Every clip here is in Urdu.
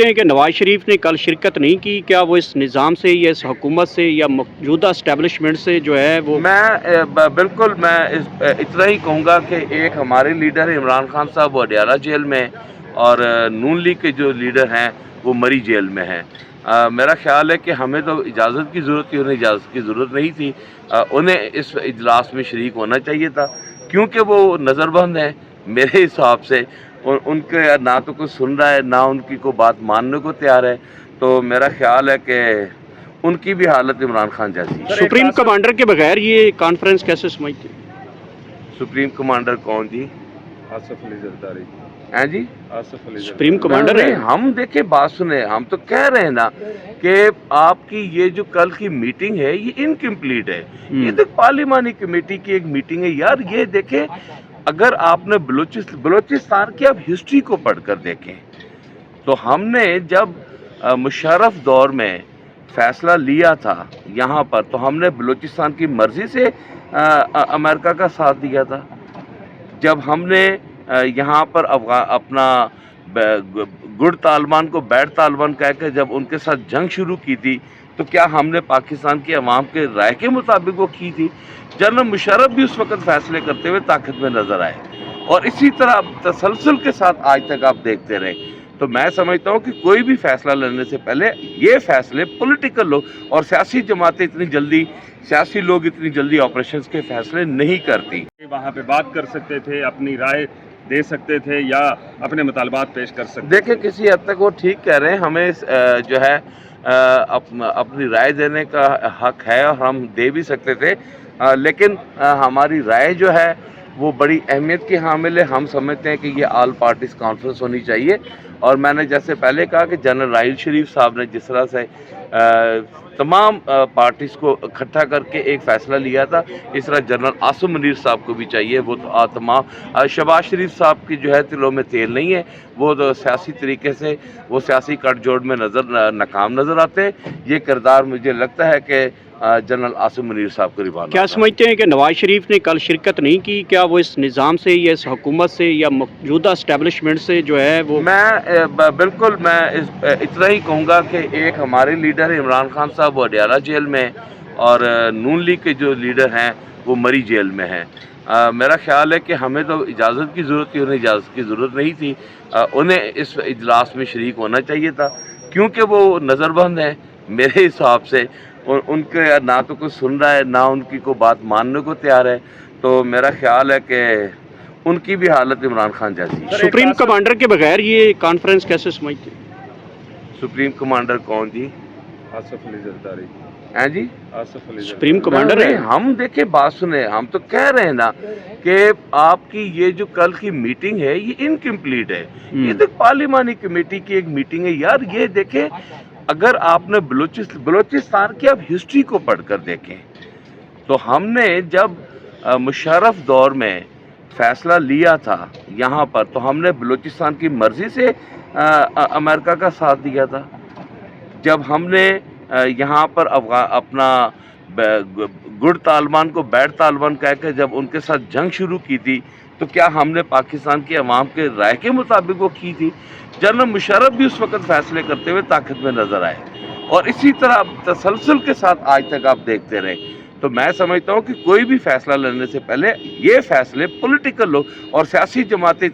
سمجھتے ہیں کہ نواز شریف نے کل شرکت نہیں کی، کیا وہ اس نظام سے یا اس حکومت سے یا موجودہ اسٹیبلشمنٹ سے جو ہے وہ بالکل میں اتنا ہی کہوں گا کہ ایک ہمارے لیڈر ہیں عمران خان صاحب، وہ اڈیالہ جیل میں، اور نون لیگ کے جو لیڈر ہیں وہ مری جیل میں ہیں۔ میرا خیال ہے کہ ہمیں تو اجازت کی ضرورت تھی، انہیں اجازت کی ضرورت نہیں تھی۔ انہیں اس اجلاس میں شریک ہونا چاہیے تھا، کیونکہ وہ نظر بند ہیں میرے حساب سے۔ ان کے نہ تو کوئی سن رہا ہے، نہ ان کی کوئی بات ماننے کو تیار ہے، تو میرا خیال ہے کہ ان کی بھی حالت عمران خان جیسی ہے۔ سپریم کمانڈر کے بغیر یہ کانفرنس کیسے سمجھتے ہیں؟ سپریم کمانڈر کون جی؟ آصف علی زرداری۔ ہیں جی؟ آصف علی سپریم کمانڈر ہے۔ ہم دیکھیں بات سنیں، ہم تو کہہ رہے ہیں نا کہ آپ کی یہ جو کل کی میٹنگ ہے یہ انکمپلیٹ ہے۔ یہ تو پارلیمانی کمیٹی کی ایک میٹنگ ہے یار۔ یہ دیکھیں، اگر آپ نے بلوچستان کی آپ ہسٹری کو پڑھ کر دیکھیں تو ہم نے جب مشرف دور میں فیصلہ لیا تھا یہاں پر، تو ہم نے بلوچستان کی مرضی سے امریکہ کا ساتھ دیا تھا۔ جب ہم نے یہاں پر اپنا گڈ طالبان کو بیڈ طالبان کہہ کے جب ان کے ساتھ جنگ شروع کی تھی، تو کیا ہم نے پاکستان کی عوام کے رائے کے مطابق وہ کی تھی؟ جنرل مشرف بھی اس وقت فیصلے کرتے ہوئے طاقت میں نظر آئے، اور اسی طرح تسلسل کے ساتھ آج تک آپ دیکھتے رہے۔ تو میں سمجھتا ہوں کہ کوئی بھی فیصلہ لینے سے پہلے یہ فیصلے پولیٹیکل لوگ اور سیاسی جماعتیں سیاسی لوگ اتنی جلدی آپریشنز کے فیصلے نہیں کرتی۔ وہاں پہ بات کر سکتے تھے، اپنی رائے دے سکتے تھے یا اپنے مطالبات پیش کر سکتے تھے۔ دیکھیں کسی حد تک وہ ٹھیک کہہ رہے ہیں، ہمیں جو ہے اپنی رائے دینے کا حق ہے اور ہم دے بھی سکتے تھے، لیکن ہماری رائے جو ہے وہ بڑی اہمیت کی حامل ہے۔ ہم سمجھتے ہیں کہ یہ آل پارٹیز کانفرنس ہونی چاہیے، اور میں نے جیسے پہلے کہا کہ جنرل راحیل شریف صاحب نے جس طرح سے تمام پارٹیز کو اکٹھا کر کے ایک فیصلہ لیا تھا، اس طرح جنرل عاصم منیر صاحب کو بھی چاہیے۔ وہ تو تمام شہباز شریف صاحب کی جو ہے دلوں میں تیل نہیں ہے، وہ تو سیاسی طریقے سے وہ سیاسی کٹ جوڑ میں ناکام نظر آتے ہیں۔ یہ کردار مجھے لگتا ہے کہ جنرل عاصم منیر صاحب کو نبھانا۔ کیا سمجھتے ہیں کہ نواز شریف نے کل شرکت نہیں کی، کیا وہ اس نظام سے یا اس حکومت سے یا موجودہ اسٹیبلشمنٹ سے جو ہے وہ بالکل میں اتنا ہی کہوں گا کہ ایک ہمارے لیڈر ہیں عمران خان صاحب، وہ اڈیالہ جیل میں، اور نون لیگ کے جو لیڈر ہیں وہ مری جیل میں ہیں۔ میرا خیال ہے کہ ہمیں تو اجازت کی ضرورت تھی، انہیں اجازت کی ضرورت نہیں تھی۔ انہیں اس اجلاس میں شریک ہونا چاہیے تھا، کیونکہ وہ نظر بند ہیں میرے حساب سے۔ ان کے نہ تو کوئی سن رہا ہے، نہ ان کی کوئی بات ماننے کو تیار ہے، تو میرا خیال ہے کہ ان کی بھی حالت عمران خان جیسی ہے۔ سپریم کمانڈر کے بغیر یہ کانفرنس کیسے سمجھتے ہیں؟ سپریم کمانڈر کون جی؟ آصف علی زرداری۔ ہیں جی؟ آصف علی سپریم کمانڈر ہے۔ ہم دیکھیں بات سنیں، ہم تو کہہ رہے ہیں نا کہ آپ کی یہ جو کل کی میٹنگ ہے یہ انکمپلیٹ ہے۔ یہ تو پارلیمانی کمیٹی کی ایک میٹنگ ہے یار۔ یہ دیکھیں، اگر آپ نے بلوچستان کی آپ ہسٹری کو پڑھ کر دیکھیں تو ہم نے جب مشرف دور میں فیصلہ لیا تھا یہاں پر، تو ہم نے بلوچستان کی مرضی سے امریکہ کا ساتھ دیا تھا۔ جب ہم نے یہاں پر اپنا گڈ طالبان کو بیڈ طالبان کہہ کے جب ان کے ساتھ جنگ شروع کی تھی، تو کیا ہم نے پاکستان کی عوام کے رائے کے مطابق وہ کی تھی؟ جنرل مشرف بھی اس وقت فیصلے کرتے ہوئے طاقت میں نظر آئے، اور اسی طرح تسلسل کے ساتھ آج تک آپ دیکھتے رہے۔ تو میں سمجھتا ہوں کہ کوئی بھی فیصلہ لینے سے پہلے یہ فیصلے پولیٹیکل لوگ اور سیاسی جماعتیں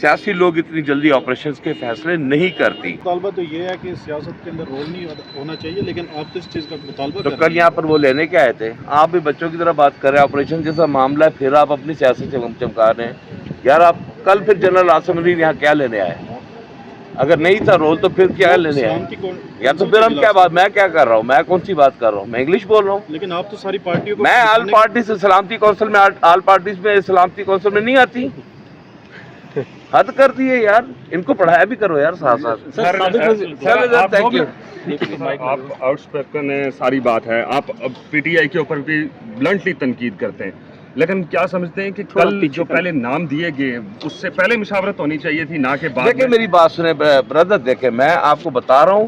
سیاسی لوگ اتنی جلدی آپریشنز کے فیصلے نہیں کرتی۔ مطالبہ تو یہ ہے کہ سیاست کے اندر رول نہیں ہونا چاہیے، لیکن آپ کس چیز کا مطالبہ تو کل یہاں پر وہ لینے کے آئے تھے، آپ بھی بچوں کی طرح بات کر رہے ہیں، آپریشن جیسا معاملہ ہے، پھر آپ اپنی سیاسی چمکا رہے ہیں یار۔ آپ کل پھر جنرل عاصم منیر یہاں کیا لینے آئے؟ اگر نہیں تھا رول تو پھر کیا لینے آئے؟ یا تو پھر ہم میں کیا کر رہا ہوں؟ میں کون سی بات کر رہا ہوں؟ میں انگلش بول رہا ہوں۔ لیکن آپ تو ساری پارٹیوں کو میں آل پارٹیز سلامتی کونسل میں، آل پارٹیز میں سلامتی کونسل میں نہیں آتی؟ حد کر دیے یار، ان کو پڑھایا بھی کرو یار ساتھ ساتھ۔ آپ آؤٹ اسپوکن ہیں، ساری بات ہے، آپ پی ٹی آئی کے اوپر بھی بلنٹلی تنقید کرتے ہیں، لیکن کیا سمجھتے ہیں کہ کل جو پہلے نام دیے گئے اس سے پہلے مشاورت ہونی چاہیے تھی، نہ کہ بعد میں؟ دیکھیں میری بات سنیں برادر، دیکھیں میں آپ کو بتا رہا ہوں